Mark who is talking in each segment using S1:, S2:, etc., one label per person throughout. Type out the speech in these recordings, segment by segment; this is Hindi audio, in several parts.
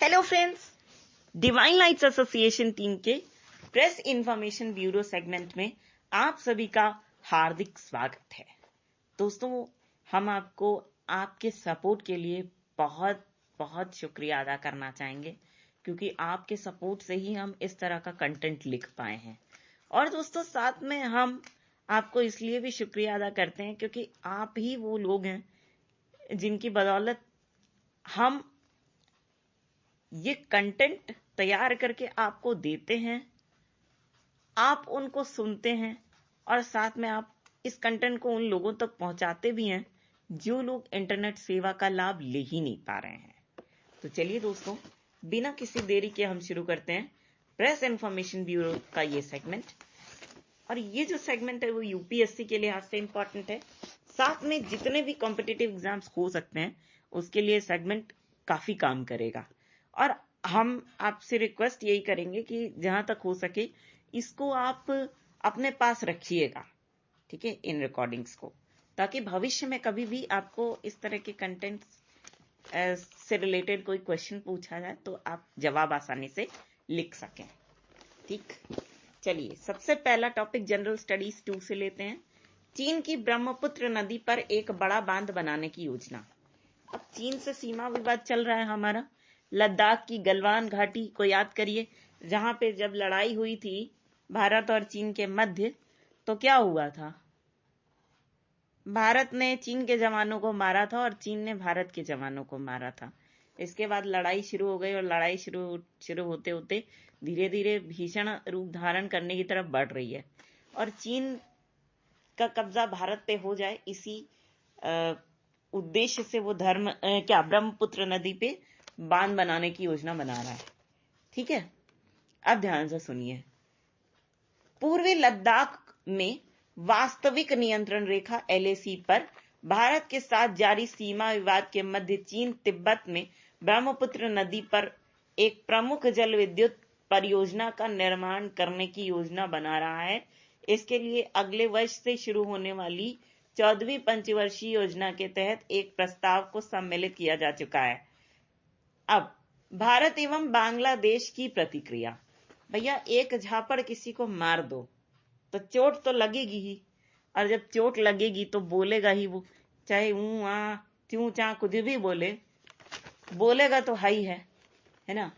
S1: Hello friends, divine lights association team के प्रेस इंफॉर्मेशन ब्यूरो सेगमेंट में आप सभी का हार्दिक स्वागत है। दोस्तों, हम आपको आपके सपोर्ट के लिए बहुत बहुत शुक्रिया अदा करना चाहेंगे, क्योंकि आपके सपोर्ट से ही हम इस तरह का कंटेंट लिख पाए हैं। और दोस्तों, साथ में हम आपको इसलिए भी शुक्रिया अदा करते हैं क्योंकि आप ही वो लोग हैं जिनकी बदौलत हम ये कंटेंट तैयार करके आपको देते हैं, आप उनको सुनते हैं और साथ में आप इस कंटेंट को उन लोगों तक पहुंचाते भी हैं जो लोग इंटरनेट सेवा का लाभ ले ही नहीं पा रहे हैं। तो चलिए दोस्तों, बिना किसी देरी के हम शुरू करते हैं प्रेस इंफॉर्मेशन ब्यूरो का ये सेगमेंट। और ये जो सेगमेंट है वो यूपीएससी के लिहाज से इंपॉर्टेंट है, साथ में जितने भी कॉम्पिटिटिव एग्जाम्स हो सकते हैं उसके लिए सेगमेंट काफी काम करेगा। और हम आपसे रिक्वेस्ट यही करेंगे कि जहां तक हो सके इसको आप अपने पास रखिएगा, ठीक है, इन रिकॉर्डिंग्स को, ताकि भविष्य में कभी भी आपको इस तरह के कंटेंट से रिलेटेड कोई क्वेश्चन पूछा जाए तो आप जवाब आसानी से लिख सकें। ठीक, चलिए सबसे पहला टॉपिक जनरल स्टडीज 2 से लेते हैं। चीन की ब्रह्मपुत्र नदी पर एक बड़ा बांध बनाने की योजना। अब चीन से सीमा विवाद चल रहा है हमारा। लद्दाख की गलवान घाटी को याद करिए, जहां पे जब लड़ाई हुई थी भारत और चीन के मध्य, तो क्या हुआ था? भारत ने चीन के जवानों को मारा था और चीन ने भारत के जवानों को मारा था। इसके बाद लड़ाई शुरू हो गई और लड़ाई शुरू होते होते धीरे धीरे भीषण रूप धारण करने की तरफ बढ़ रही है और चीन का कब्जा भारत पे हो जाए, इसी उद्देश्य से वो ब्रह्मपुत्र नदी पे बांध बनाने की योजना बना रहा है। ठीक है, अब ध्यान से सुनिए। पूर्वी लद्दाख में वास्तविक नियंत्रण रेखा एलएसी पर भारत के साथ जारी सीमा विवाद के मध्य चीन तिब्बत में ब्रह्मपुत्र नदी पर एक प्रमुख जल विद्युत परियोजना का निर्माण करने की योजना बना रहा है। इसके लिए अगले वर्ष से शुरू होने वाली 14वीं पंचवर्षीय योजना के तहत एक प्रस्ताव को सम्मिलित किया जा चुका है। अब भारत एवं बांग्लादेश की प्रतिक्रिया। भैया, एक झापड़ किसी को मार दो तो चोट तो लगेगी ही, और जब चोट लगेगी तो बोलेगा ही वो, चाहे ऊ आ त्यों चा कुछ भी बोलेगा तो है ना।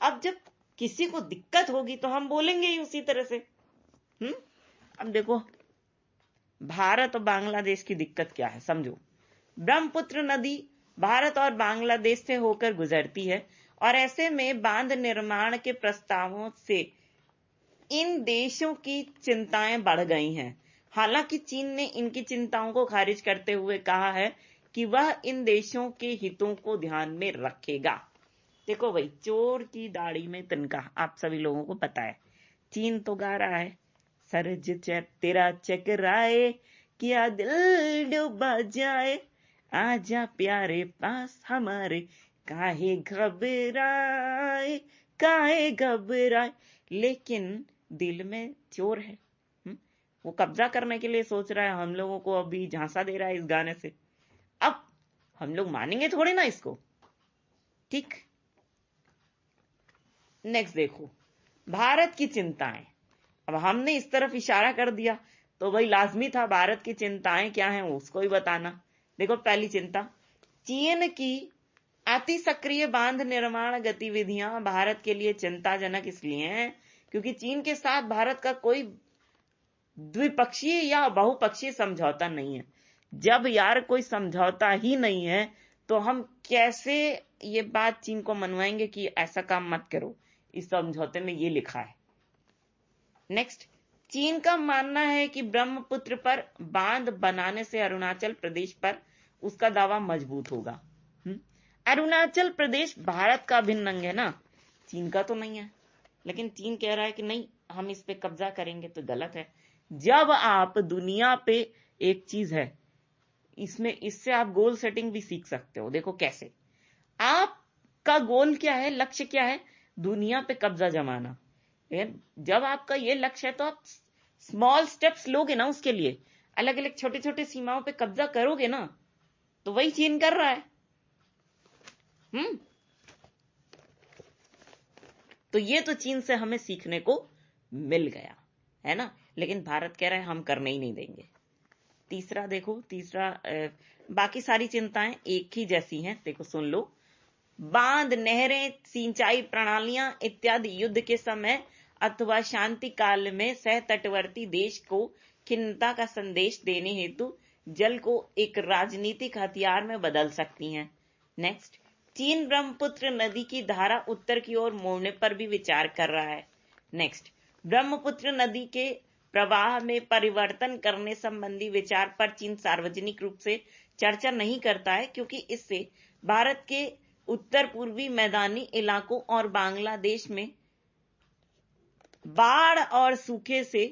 S1: अब जब किसी को दिक्कत होगी तो हम बोलेंगे ही उसी तरह से। अब देखो, भारत और बांग्लादेश की दिक्कत क्या है समझो। ब्रह्मपुत्र नदी भारत और बांग्लादेश से होकर गुजरती है और ऐसे में बांध निर्माण के प्रस्तावों से इन देशों की चिंताएं बढ़ गई हैं। हालांकि चीन ने इनकी चिंताओं को खारिज करते हुए कहा है कि वह इन देशों के हितों को ध्यान में रखेगा। देखो भाई, चोर की दाढ़ी में तिनका, आप सभी लोगों को पता है। चीन तो गा रहा है, सरज तेरा चकराए किया दिल डूबा जाए, आजा प्यारे पास हमारे, काहे घबराए। लेकिन दिल में चोर है। वो कब्जा करने के लिए सोच रहा है, हम लोगों को अभी झांसा दे रहा है इस गाने से। अब हम लोग मानेंगे थोड़ी ना इसको। ठीक, नेक्स्ट देखो, भारत की चिंताएं। अब हमने इस तरफ इशारा कर दिया तो भाई लाजमी था भारत की चिंताएं क्या हैं उसको भी बताना। देखो, पहली चिंता, चीन की अति सक्रिय बांध निर्माण गतिविधियां भारत के लिए चिंताजनक इसलिए हैं क्योंकि चीन के साथ भारत का कोई द्विपक्षीय या बहुपक्षीय समझौता नहीं है। जब यार कोई समझौता ही नहीं है तो हम कैसे ये बात चीन को मनवाएंगे कि ऐसा काम मत करो, इस समझौते में ये लिखा है। नेक्स्ट, चीन का मानना है कि ब्रह्मपुत्र पर बांध बनाने से अरुणाचल प्रदेश पर उसका दावा मजबूत होगा। अरुणाचल प्रदेश भारत का अभिन्न अंग है ना, चीन का तो नहीं है। लेकिन चीन कह रहा है कि नहीं, हम इस पे कब्जा करेंगे तो गलत है। जब आप दुनिया पे एक चीज है, इससे आप गोल सेटिंग भी सीख सकते हो। देखो कैसे, आपका गोल क्या है, लक्ष्य क्या है, दुनिया पे कब्जा जमाना। जब आपका ये लक्ष्य है तो आप स्मॉल स्टेप्स लोगे ना, उसके लिए अलग अलग छोटे छोटे सीमाओं पे कब्जा करोगे ना। तो वही चीन कर रहा है। तो ये तो चीन से हमें सीखने को मिल गया है ना, लेकिन भारत कह रहा है हम करने ही नहीं देंगे। तीसरा देखो, बाकी सारी चिंताएं एक ही जैसी हैं, देखो सुन लो। बांध, नहरें, सिंचाई प्रणालियां इत्यादि युद्ध के समय अथवा शांति काल में सह तटवर्ती देश को खिन्नता का संदेश देने हेतु जल को एक राजनीतिक हथियार में बदल सकती हैं। नेक्स्ट, चीन ब्रह्मपुत्र नदी की धारा उत्तर की ओर मोड़ने पर भी विचार कर रहा है। नेक्स्ट, ब्रह्मपुत्र नदी के प्रवाह में परिवर्तन करने संबंधी विचार पर चीन सार्वजनिक रूप से चर्चा नहीं करता है, क्योंकि इससे भारत के उत्तर पूर्वी मैदानी इलाकों और बांग्लादेश में बाढ़ और सूखे से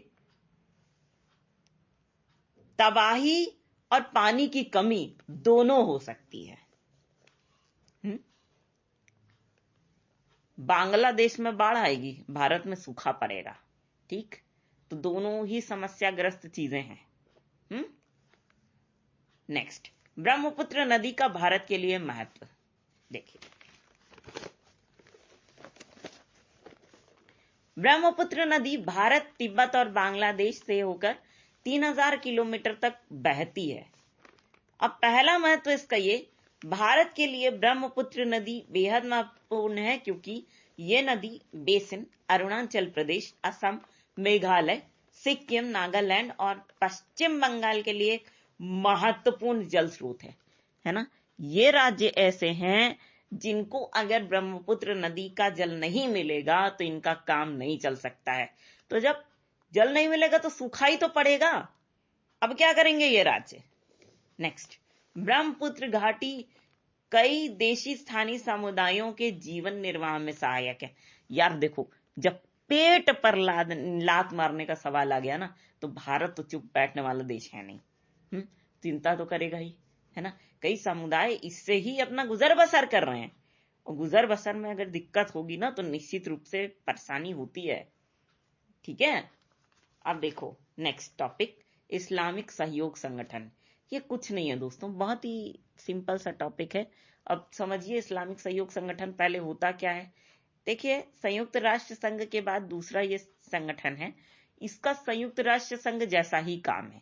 S1: तबाही और पानी की कमी दोनों हो सकती है। बांग्लादेश में बाढ़ आएगी, भारत में सूखा पड़ेगा, ठीक, तो दोनों ही समस्याग्रस्त चीजें हैं। नेक्स्ट, ब्रह्मपुत्र नदी का भारत के लिए महत्व देखिए। ब्रह्मपुत्र नदी भारत, तिब्बत और बांग्लादेश से होकर 3000 किलोमीटर तक बहती है। अब पहला महत्व इसका ये, भारत के लिए ब्रह्मपुत्र नदी बेहद महत्वपूर्ण है, क्योंकि ये नदी बेसिन अरुणाचल प्रदेश, असम, मेघालय, सिक्किम, नागालैंड और पश्चिम बंगाल के लिए महत्वपूर्ण जल स्रोत है ना। ये राज्य ऐसे हैं जिनको अगर ब्रह्मपुत्र नदी का जल नहीं मिलेगा तो इनका काम नहीं चल सकता है। तो जब जल नहीं मिलेगा तो सूखा ही तो पड़ेगा। अब क्या करेंगे ये राज्य? नेक्स्ट, ब्रह्मपुत्र घाटी कई देशी स्थानीय समुदायों के जीवन निर्वाह में सहायक है। यार देखो, जब पेट पर लात मारने का सवाल आ गया ना, तो भारत तो चुप बैठने वाला देश है नहीं, चिंता तो करेगा ही, है ना। कई समुदाय इससे ही अपना गुजर बसर कर रहे हैं, और गुजर बसर में अगर दिक्कत होगी ना तो निश्चित रूप से परेशानी होती है, ठीक है। अब देखो नेक्स्ट टॉपिक, इस्लामिक सहयोग संगठन। ये कुछ नहीं है दोस्तों, बहुत ही सिंपल सा टॉपिक है। अब समझिए इस्लामिक सहयोग संगठन पहले होता क्या है। देखिए, संयुक्त राष्ट्र संघ के बाद दूसरा ये संगठन है। इसका संयुक्त राष्ट्र संघ जैसा ही काम है।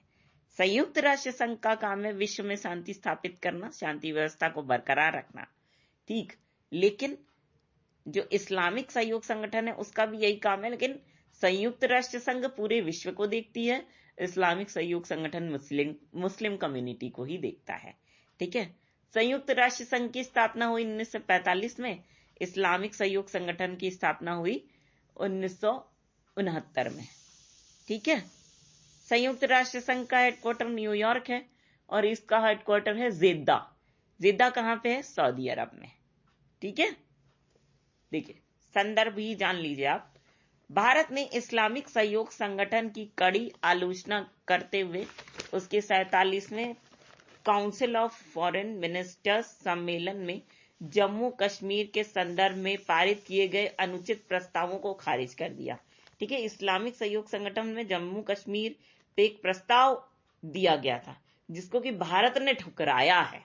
S1: संयुक्त राष्ट्र संघ का काम है विश्व में शांति स्थापित करना, शांति व्यवस्था को बरकरार रखना, ठीक। लेकिन जो इस्लामिक सहयोग संगठन है उसका भी यही काम है, लेकिन संयुक्त राष्ट्र संघ पूरे विश्व को देखती है, इस्लामिक सहयोग संगठन मुस्लिम कम्युनिटी को ही देखता है, ठीक है। संयुक्त राष्ट्र संघ की स्थापना हुई 1945 में, इस्लामिक सहयोग संगठन की स्थापना हुई 1969 में, ठीक है। संयुक्त राष्ट्र संघ का हेडक्वार्टर न्यूयॉर्क है और इसका हेडक्वार्टर है जेद्दा। जेद्दा कहां पे है? सऊदी अरब में, ठीक है। देखिए संदर्भ ही जान लीजिए आप। भारत ने इस्लामिक सहयोग संगठन की कड़ी आलोचना करते हुए उसके 47वें काउंसिल ऑफ फॉरेन मिनिस्टर्स सम्मेलन में जम्मू कश्मीर के संदर्भ में पारित किए गए अनुचित प्रस्तावों को खारिज कर दिया, ठीक है। इस्लामिक सहयोग संगठन में जम्मू कश्मीर पे एक प्रस्ताव दिया गया था जिसको कि भारत ने ठुकराया है।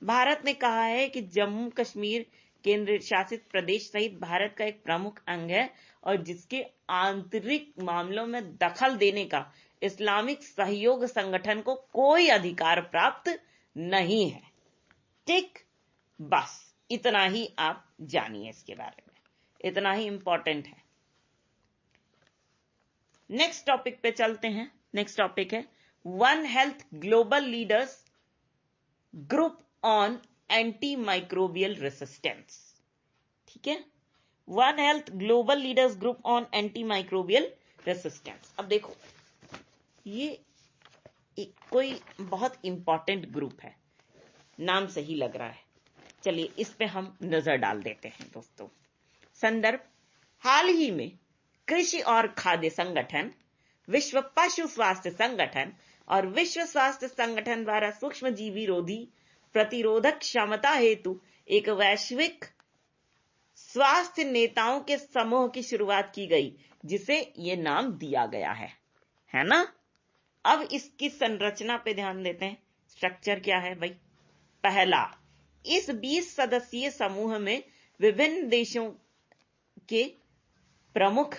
S1: भारत ने कहा है कि जम्मू कश्मीर केंद्र शासित प्रदेश सहित भारत का एक प्रमुख अंग है और जिसके आंतरिक मामलों में दखल देने का इस्लामिक सहयोग संगठन को कोई अधिकार प्राप्त नहीं है, ठीक। बस इतना ही आप जानिए इसके बारे में, इतना ही इंपॉर्टेंट है। नेक्स्ट टॉपिक पे चलते हैं। नेक्स्ट टॉपिक है one health global leaders group on anti microbial resistance, ठीक है। One health global leaders group on anti microbial resistance. अब देखो ये कोई बहुत इंपॉर्टेंट ग्रुप है, नाम सही लग रहा है। चलिए इस पे हम नजर डाल देते हैं दोस्तों। संदर्भ, हाल ही में कृषि और खाद्य संगठन, विश्व पशु स्वास्थ्य संगठन और विश्व स्वास्थ्य संगठन द्वारा सूक्ष्म जीवी रोधी प्रतिरोधक क्षमता हेतु एक वैश्विक स्वास्थ्य नेताओं के समूह की शुरुआत की गई, जिसे ये नाम दिया गया है ना। अब इसकी संरचना पे ध्यान देते हैं। स्ट्रक्चर क्या है भाई? पहला, इस 20 सदस्यीय समूह में विभिन्न देशों के प्रमुख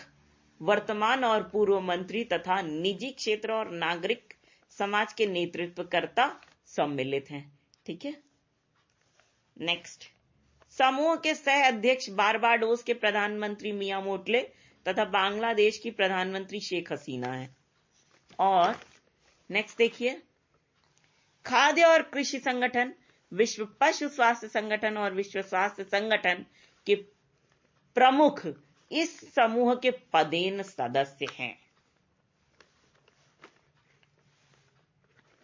S1: वर्तमान और पूर्व मंत्री तथा निजी क्षेत्र और नागरिक समाज के नेतृत्वकर्ता सम्मिलित हैं। ठीक है। नेक्स्ट, समूह के सह अध्यक्ष बारबाडोस के प्रधानमंत्री मिया मोटले तथा बांग्लादेश की प्रधानमंत्री शेख हसीना है। और नेक्स्ट देखिए, खाद्य और कृषि संगठन, विश्व पशु स्वास्थ्य संगठन और विश्व स्वास्थ्य संगठन के प्रमुख इस समूह के पदेन सदस्य हैं।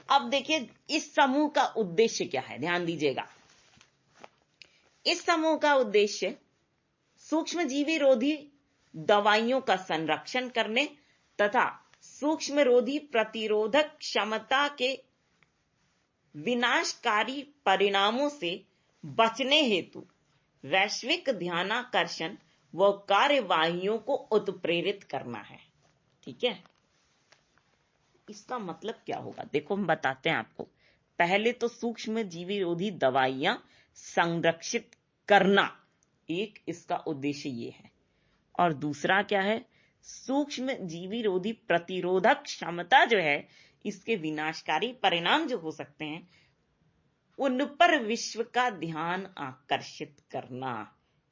S1: अब देखिए इस समूह का उद्देश्य क्या है, ध्यान दीजिएगा। इस समूह का उद्देश्य सूक्ष्मजीवी रोधी दवाइयों का संरक्षण करने तथा सूक्ष्मरोधी प्रतिरोधक क्षमता के विनाशकारी परिणामों से बचने हेतु वैश्विक ध्यानाकर्षण व कार्यवाहियों को उत्प्रेरित करना है। ठीक है। इसका मतलब क्या होगा, देखो हम बताते हैं आपको। पहले तो सूक्ष्म जीवी रोधी दवाइयां संरक्षित करना, एक इसका उद्देश्य ये है। और दूसरा क्या है, सूक्ष्म जीवी रोधी प्रतिरोधक क्षमता जो है, इसके विनाशकारी परिणाम जो हो सकते हैं उन पर विश्व का ध्यान आकर्षित करना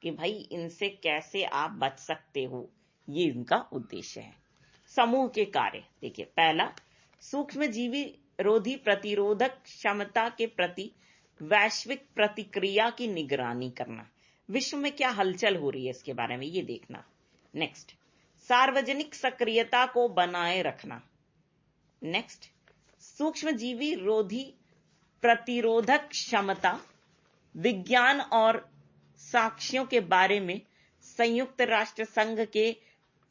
S1: कि भाई इनसे कैसे आप बच सकते हो, ये इनका उद्देश्य है। समूह के कार्य देखिए, पहला, सूक्ष्म जीवी रोधी प्रतिरोधक क्षमता के प्रति वैश्विक प्रतिक्रिया की निगरानी करना, विश्व में क्या हलचल हो रही है इसके बारे में ये देखना। नेक्स्ट, सार्वजनिक सक्रियता को बनाए रखना। नेक्स्ट, सूक्ष्म जीवी रोधी प्रतिरोधक क्षमता विज्ञान और साक्ष्यों के बारे में संयुक्त राष्ट्र संघ के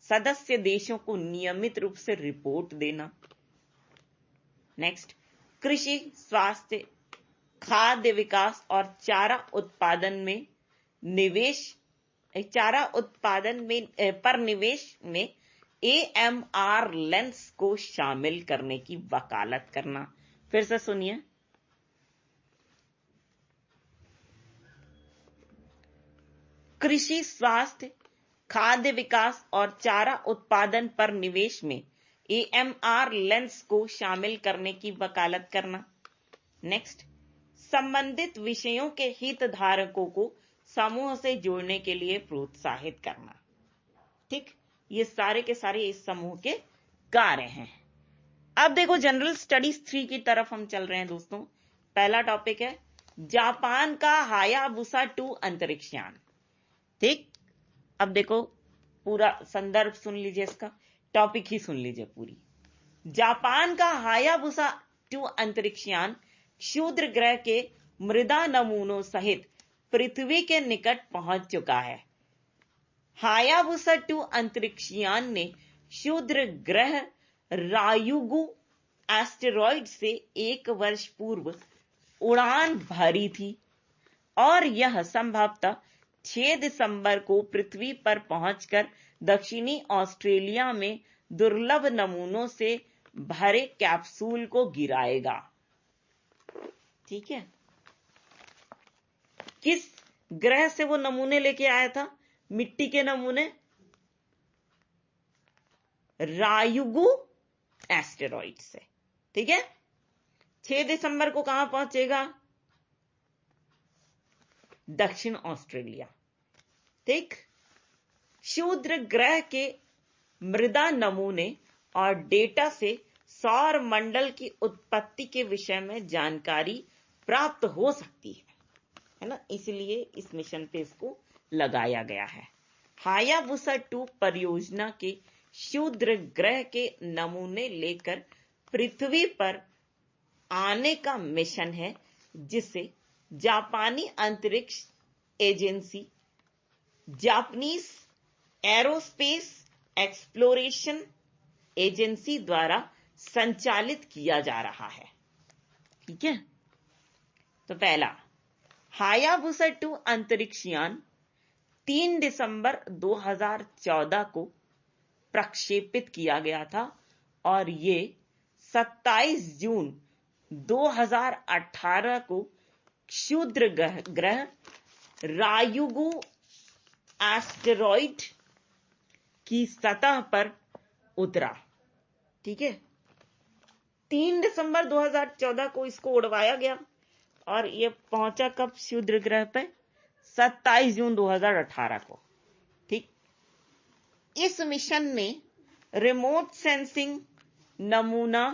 S1: सदस्य देशों को नियमित रूप से रिपोर्ट देना। नेक्स्ट, कृषि, स्वास्थ्य, खाद्य विकास और चारा उत्पादन पर निवेश में AMR लेंस को शामिल करने की वकालत करना। फिर से सुनिए, कृषि, स्वास्थ्य, खाद्य विकास और चारा उत्पादन पर निवेश में AMR लेंस को शामिल करने की वकालत करना। नेक्स्ट, संबंधित विषयों के हितधारकों को समूह से जोड़ने के लिए प्रोत्साहित करना। ठीक, ये सारे के सारे इस समूह के कार्य हैं। अब देखो जनरल स्टडीज 3 की तरफ हम चल रहे हैं दोस्तों। पहला टॉपिक है जापान का हायाबुसा 2 अंतरिक्षयान। ठीक, अब देखो पूरा संदर्भ सुन लीजिए, इसका टॉपिक ही सुन लीजिए पूरी। जापान का हायाबुसा 2 अंतरिक्षयान क्षुद्र ग्रह के मृदा नमूनों सहित पृथ्वी के निकट पहुंच चुका है। हायाबुसा 2 अंतरिक्षयान ने क्षुद्र ग्रह रायुगु एस्टेरॉयड से 1 वर्ष पूर्व उड़ान भरी थी और यह संभवतः 6 दिसंबर को पृथ्वी पर पहुंचकर दक्षिणी ऑस्ट्रेलिया में दुर्लभ नमूनों से भरे कैप्सूल को गिराएगा। ठीक है, किस ग्रह से वो नमूने लेके आया था, मिट्टी के नमूने, रायुगु एस्टेरॉयड से। ठीक है, 6 दिसंबर को कहां पहुंचेगा, दक्षिण ऑस्ट्रेलिया। ठीक, क्षुद्र ग्रह के मृदा नमूने और डेटा से सौर मंडल की उत्पत्ति के विषय में जानकारी प्राप्त हो सकती है ना, इसलिए इस मिशन पे इसको लगाया गया है। हायाबुसा 2 परियोजना के क्षुद्र ग्रह के नमूने लेकर पृथ्वी पर आने का मिशन है, जिसे जापानी अंतरिक्ष agency, Japanese aerospace exploration agency द्वारा संचालित किया जा रहा है। ठीक है, तो पहला हायाबुसा 2 अंतरिक्षयान 3 दिसंबर 2014 को प्रक्षेपित किया गया था और ये 27 जून 2018 को क्षुद्र ग्रह रायुगु एस्टेरॉयड की सतह पर उतरा। ठीक है, 3 दिसंबर 2014 को इसको उड़वाया गया और ये पहुंचा कब क्षुद्र ग्रह पे? 27 जून 2018 को। ठीक, इस मिशन में रिमोट सेंसिंग नमूना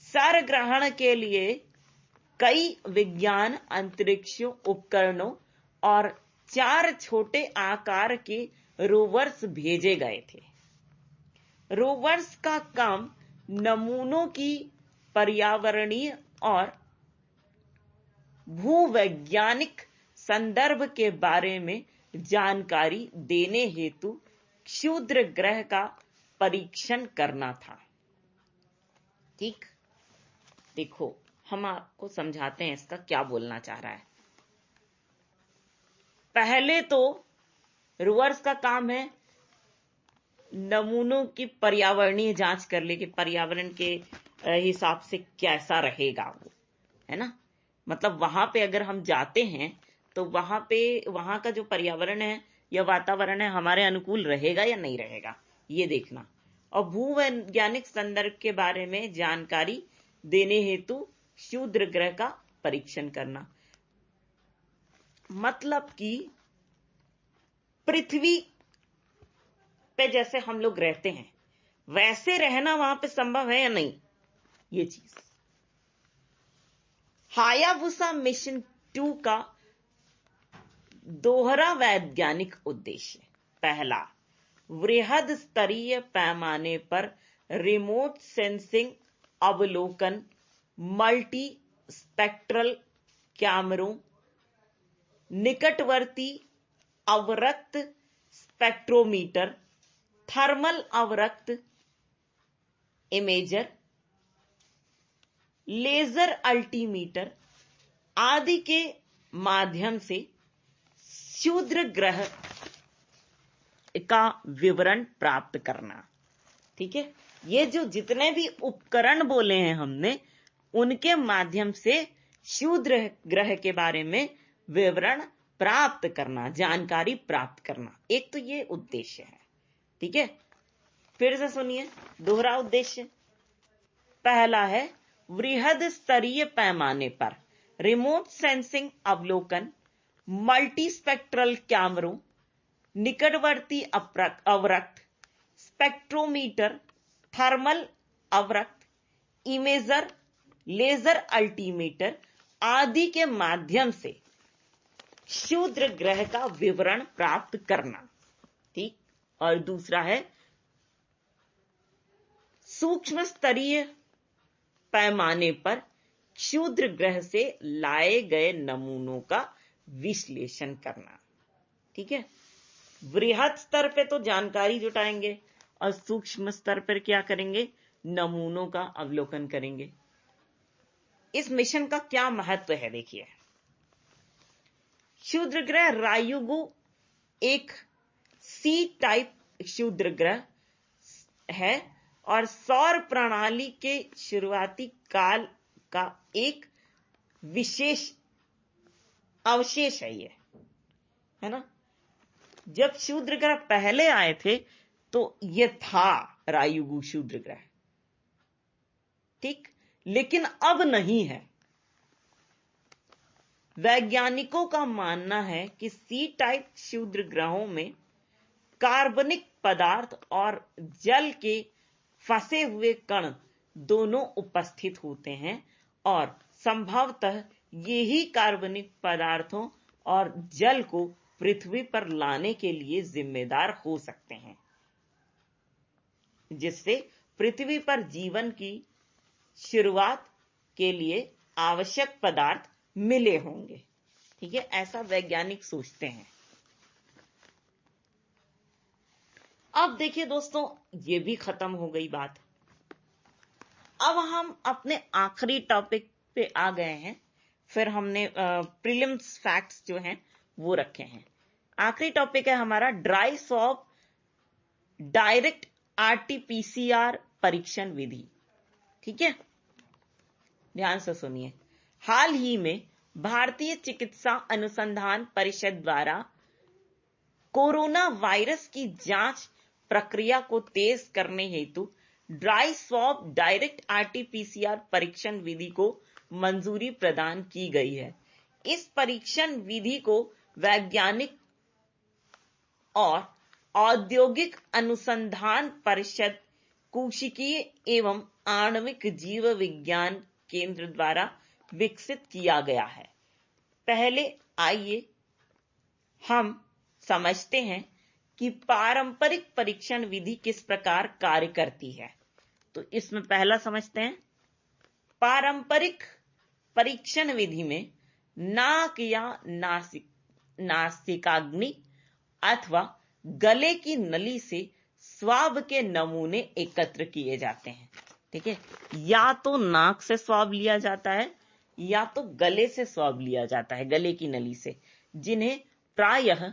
S1: सार ग्रहण के लिए कई विज्ञान अंतरिक्ष उपकरणों और 4 छोटे आकार के रोवर्स भेजे गए थे। रोवर्स का काम नमूनों की पर्यावरणीय और भूवैज्ञानिक संदर्भ के बारे में जानकारी देने हेतु क्षुद्र ग्रह का परीक्षण करना था। ठीक, देखो हम आपको समझाते हैं इसका क्या बोलना चाह रहा है। पहले तो रोवर्स का काम है नमूनों की पर्यावरणीय जांच कर ले कि पर्यावरण के हिसाब से कैसा रहेगा वो, है ना। मतलब वहां पे अगर हम जाते हैं तो वहां का जो पर्यावरण है या वातावरण है हमारे अनुकूल रहेगा या नहीं रहेगा, ये देखना। और भूवैज्ञानिक संदर्भ के बारे में जानकारी देने हेतु क्षुद्र ग्रह का परीक्षण करना। मतलब कि पृथ्वी पे जैसे हम लोग रहते हैं वैसे रहना वहां पे संभव है या नहीं, ये चीज। हायाबुसा मिशन 2 का दोहरा वैज्ञानिक उद्देश्य। पहला, वृहद स्तरीय पैमाने पर रिमोट सेंसिंग अवलोकन, मल्टी स्पेक्ट्रल कैमरों, निकटवर्ती अवरक्त स्पेक्ट्रोमीटर, थर्मल अवरक्त इमेजर, लेजर अल्टीमीटर आदि के माध्यम से क्षुद्र ग्रह का विवरण प्राप्त करना। ठीक है, ये जो जितने भी उपकरण बोले हैं हमने उनके माध्यम से क्षुद्र ग्रह के बारे में विवरण प्राप्त करना, जानकारी प्राप्त करना, एक तो ये उद्देश्य है। ठीक है, फिर से सुनिए, दोहरा उद्देश्य। पहला है वृहद स्तरीय पैमाने पर रिमोट सेंसिंग अवलोकन, मल्टी स्पेक्ट्रल कैमरों, निकटवर्ती अवरक्त स्पेक्ट्रोमीटर, थर्मल अवरक्त इमेजर, लेजर अल्टीमीटर आदि के माध्यम से क्षुद्र ग्रह का विवरण प्राप्त करना। ठीक, और दूसरा है सूक्ष्म स्तरीय पैमाने पर क्षुद्र ग्रह से लाए गए नमूनों का विश्लेषण करना। ठीक है, वृहद स्तर पे तो जानकारी जुटाएंगे और सूक्ष्म स्तर पर क्या करेंगे, नमूनों का अवलोकन करेंगे। इस मिशन का क्या महत्व है देखिए। क्षुद्र ग्रह रायुगु एक सी टाइप क्षुद्र ग्रह है और सौर प्रणाली के शुरुआती काल का एक विशेष अवशेष है ये, है ना। जब क्षुद्र ग्रह पहले आए थे तो ये था रायुगु क्षुद्र ग्रह। ठीक, लेकिन अब नहीं है। वैज्ञानिकों का मानना है कि सी टाइप क्षुद्र ग्रहों में कार्बनिक पदार्थ और जल के फंसे हुए कण दोनों उपस्थित होते हैं और संभवतः यही कार्बनिक पदार्थों और जल को पृथ्वी पर लाने के लिए जिम्मेदार हो सकते हैं, जिससे पृथ्वी पर जीवन की शुरुआत के लिए आवश्यक पदार्थ मिले होंगे। ठीक है, ऐसा वैज्ञानिक सोचते हैं। अब देखिए दोस्तों, ये भी खत्म हो गई बात। अब हम अपने आखिरी टॉपिक पे आ गए हैं। फिर हमने प्रीलिम्स फैक्ट्स जो हैं वो रखे हैं। आखिरी टॉपिक है हमारा ड्राई स्वैब डायरेक्ट आरटीपीसीआर परीक्षण विधि। ठीक है, ध्यान से सुनिए। हाल ही में भारतीय चिकित्सा अनुसंधान परिषद द्वारा कोरोना वायरस की जांच प्रक्रिया को तेज करने हेतु ड्राई स्वैब डायरेक्ट आरटीपीसीआर परीक्षण विधि को मंजूरी प्रदान की गई है। इस परीक्षण विधि को वैज्ञानिक और औद्योगिक अनुसंधान परिषद, कोशिकीय एवं आणविक जीव विज्ञान केंद्र द्वारा विकसित किया गया है। पहले आइए हम समझते हैं कि पारंपरिक परीक्षण विधि किस प्रकार कार्य करती है। तो इसमें पहला समझते हैं, पारंपरिक परीक्षण विधि में नाक या नासिकाग्नि अथवा गले की नली से स्वाब के नमूने एकत्र किए जाते हैं। ठीक है, या तो नाक से स्वाब लिया जाता है या तो गले से स्वाब लिया जाता है, गले की नली से, जिन्हें प्रायः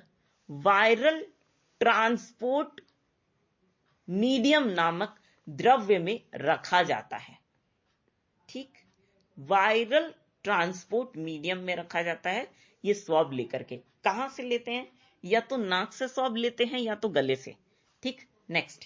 S1: वायरल ट्रांसपोर्ट मीडियम नामक द्रव्य में रखा जाता है। ठीक, वायरल ट्रांसपोर्ट मीडियम में रखा जाता है ये स्वाब लेकर के। कहां से लेते हैं? या तो नाक से स्वाब लेते हैं या तो गले से। ठीक, नेक्स्ट,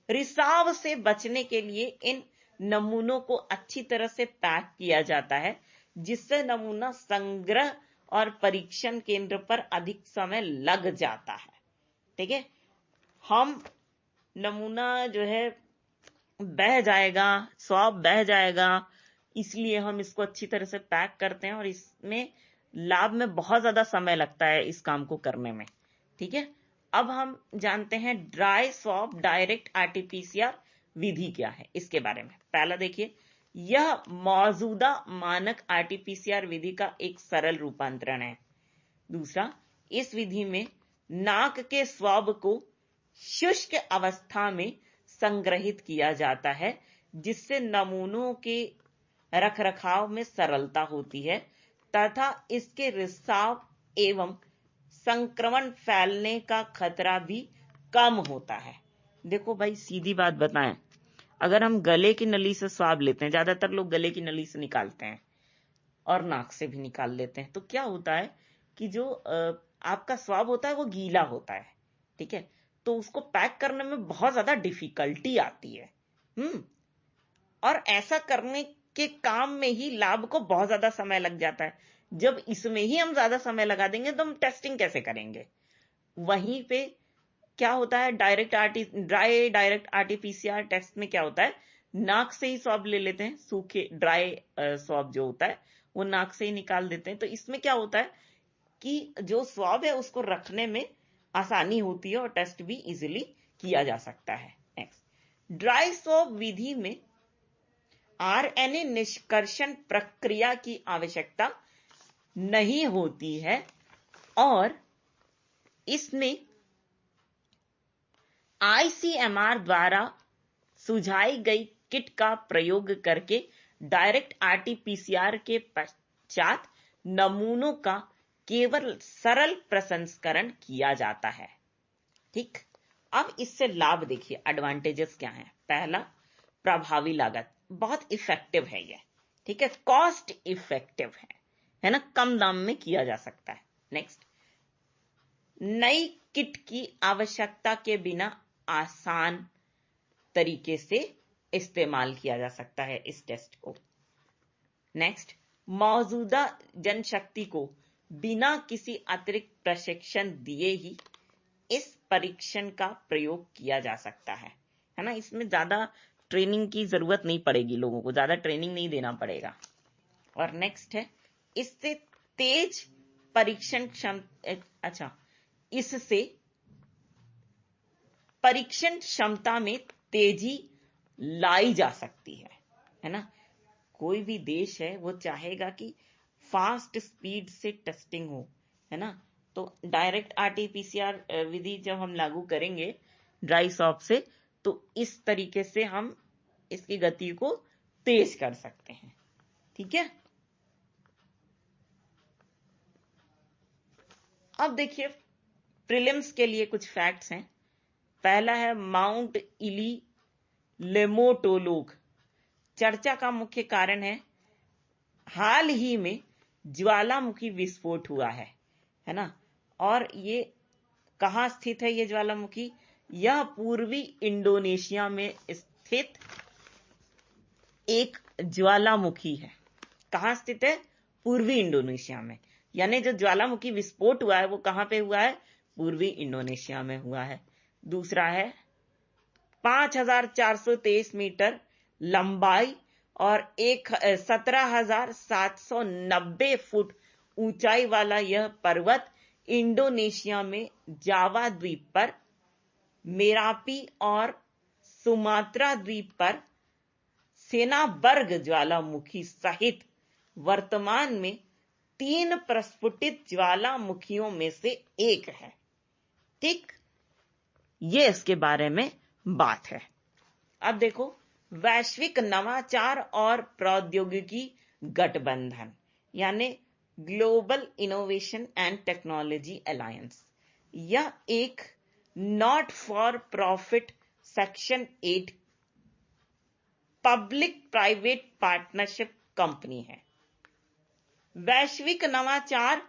S1: रिसाव से बचने के लिए इन नमूनों को अच्छी तरह से पैक किया जाता है, जिससे नमूना संग्रह और परीक्षण केंद्र पर अधिक समय लग जाता है। ठीक है, हम नमूना जो है बह जाएगा, स्वाब बह जाएगा, इसलिए हम इसको अच्छी तरह से पैक करते हैं और इसमें लाभ में बहुत ज्यादा समय लगता है इस काम को करने में। ठीक है, अब हम जानते हैं ड्राई स्वैब डायरेक्ट आरटीपीसीआर विधि क्या है, इसके बारे में। पहला देखिए, यह मौजूदा मानक आरटीपीसीआर विधि का एक सरल रूपांतरण है। दूसरा, इस विधि में नाक के स्वैब को शुष्क अवस्था में संग्रहित किया जाता है, जिससे नमूनों के रखरखाव में सरलता होती है तथा इसके रिसाव एवं संक्रमण फैलने का खतरा भी कम होता है। देखो भाई, सीधी बात बताएं, अगर हम गले की नली से स्वाब लेते हैं, ज्यादातर लोग गले की नली से निकालते हैं और नाक से भी निकाल लेते हैं, तो क्या होता है कि जो आपका स्वाब होता है वो गीला होता है। ठीक है, तो उसको पैक करने में बहुत ज्यादा डिफिकल्टी आती है। और ऐसा करने के काम में ही लाभ को बहुत ज्यादा समय लग जाता है। जब इसमें ही हम ज्यादा समय लगा देंगे तो हम टेस्टिंग कैसे करेंगे? वहीं पे क्या होता है, ड्राई डायरेक्ट आरटीपीसीआर टेस्ट में क्या होता है, नाक से ही स्वाब ले लेते हैं, सूखे ड्राई स्वाब जो होता है वो नाक से ही निकाल देते हैं। तो इसमें क्या होता है कि जो स्वाब है उसको रखने में आसानी होती है और टेस्ट भी इजीली किया जा सकता है। नेक्स्ट, ड्राई स्वैब विधि में आरएनए निष्कर्षण प्रक्रिया की आवश्यकता नहीं होती है और इसमें आईसीएमआर द्वारा सुझाई गई किट का प्रयोग करके डायरेक्ट आरटीपीसीआर के पश्चात नमूनों का केवल सरल प्रसंस्करण किया जाता है। ठीक, अब इससे लाभ देखिए, एडवांटेजेस क्या हैं। पहला, प्रभावी लागत, बहुत इफेक्टिव है ये। ठीक है, कॉस्ट इफेक्टिव है ना, कम दाम में किया जा सकता है। नेक्स्ट, नई किट की आवश्यकता के बिना आसान तरीके से इस्तेमाल किया जा सकता है इस टेस्ट को। नेक्स्ट, मौजूदा जनशक्ति को बिना किसी अतिरिक्त प्रशिक्षण दिए ही इस परीक्षण का प्रयोग किया जा सकता है ना। इसमें ज्यादा ट्रेनिंग की जरूरत नहीं पड़ेगी, लोगों को ज्यादा ट्रेनिंग नहीं देना पड़ेगा। और नेक्स्ट है, इससे तेज परीक्षण इससे परीक्षण क्षमता में तेजी लाई जा सकती है ना। कोई भी देश है वो चाहेगा कि फास्ट स्पीड से टेस्टिंग हो, है ना। तो डायरेक्ट आरटीपीसीआर विधि जब हम लागू करेंगे ड्राई स्वैब से, तो इस तरीके से हम इसकी गति को तेज कर सकते हैं। ठीक है, अब देखिए प्रीलिम्स के लिए कुछ फैक्ट्स हैं। पहला है, माउंट इली लेमोटोलोग चर्चा का मुख्य कारण है। हाल ही में ज्वालामुखी विस्फोट हुआ है ना, और ये कहाँ स्थित है ये ज्वालामुखी? यह पूर्वी इंडोनेशिया में स्थित एक ज्वालामुखी है। कहाँ स्थित है? पूर्वी इंडोनेशिया में। यानी जो ज्वालामुखी विस्फोट हुआ है वो कहाँ पे हुआ है? पूर्वी इंडोनेशिया में हुआ है। दूसरा है 5423 मीटर लंबाई और 17,790 फुट ऊंचाई वाला यह पर्वत इंडोनेशिया में जावा द्वीप पर, मेरापी और सुमात्रा द्वीप पर सेनाबर्ग ज्वालामुखी सहित वर्तमान में 3 प्रस्फुटित ज्वालामुखियों में से एक है। ठीक, ये इसके बारे में बात है। अब देखो, वैश्विक नवाचार और प्रौद्योगिकी गठबंधन यानी global innovation and technology alliance, यह एक not for profit section 8 public private partnership company है। वैश्विक नवाचार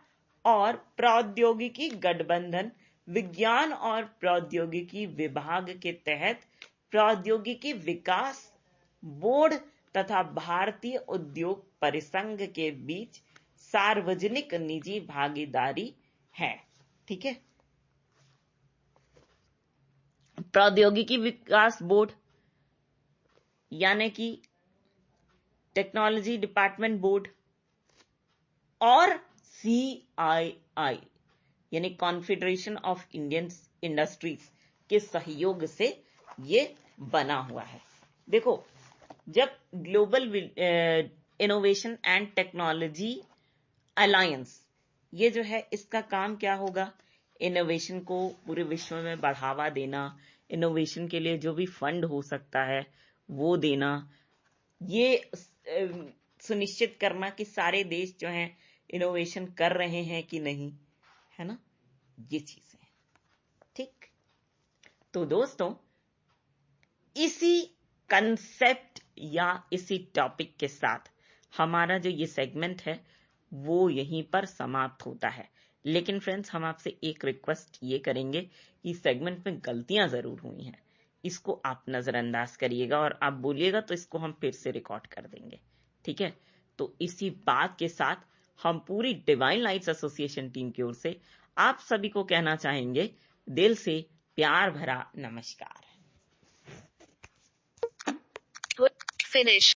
S1: और प्रौद्योगिकी गठबंधन विज्ञान और प्रौद्योगिकी विभाग के तहत प्रौद्योगिकी विकास बोर्ड तथा भारतीय उद्योग परिसंघ के बीच सार्वजनिक निजी भागीदारी है। ठीक है। प्रौद्योगिकी विकास बोर्ड यानी कि टेक्नोलॉजी डिपार्टमेंट बोर्ड और CII यानी कॉन्फेडरेशन ऑफ इंडियन इंडस्ट्रीज के सहयोग से ये बना हुआ है। देखो, जब global innovation and technology alliance, ये जो है इसका काम क्या होगा? इनोवेशन को पूरे विश्व में बढ़ावा देना, इनोवेशन के लिए जो भी फंड हो सकता है वो देना, ये सुनिश्चित करना कि सारे देश जो हैं इनोवेशन कर रहे हैं कि नहीं, है ना, ये चीजें। ठीक, तो दोस्तों, इसी कंसेप्ट या इसी टॉपिक के साथ हमारा जो ये सेगमेंट है वो यहीं पर समाप्त होता है। लेकिन फ्रेंड्स, हम आपसे एक रिक्वेस्ट ये करेंगे कि सेगमेंट में गलतियां जरूर हुई हैं, इसको आप नजरअंदाज करिएगा और आप बोलिएगा तो इसको हम फिर से रिकॉर्ड कर देंगे। ठीक है। तो इसी बात के साथ हम पूरी डिवाइन लाइट्स एसोसिएशन टीम की ओर से आप सभी को कहना चाहेंगे दिल से प्यार भरा नमस्कार।
S2: Finish.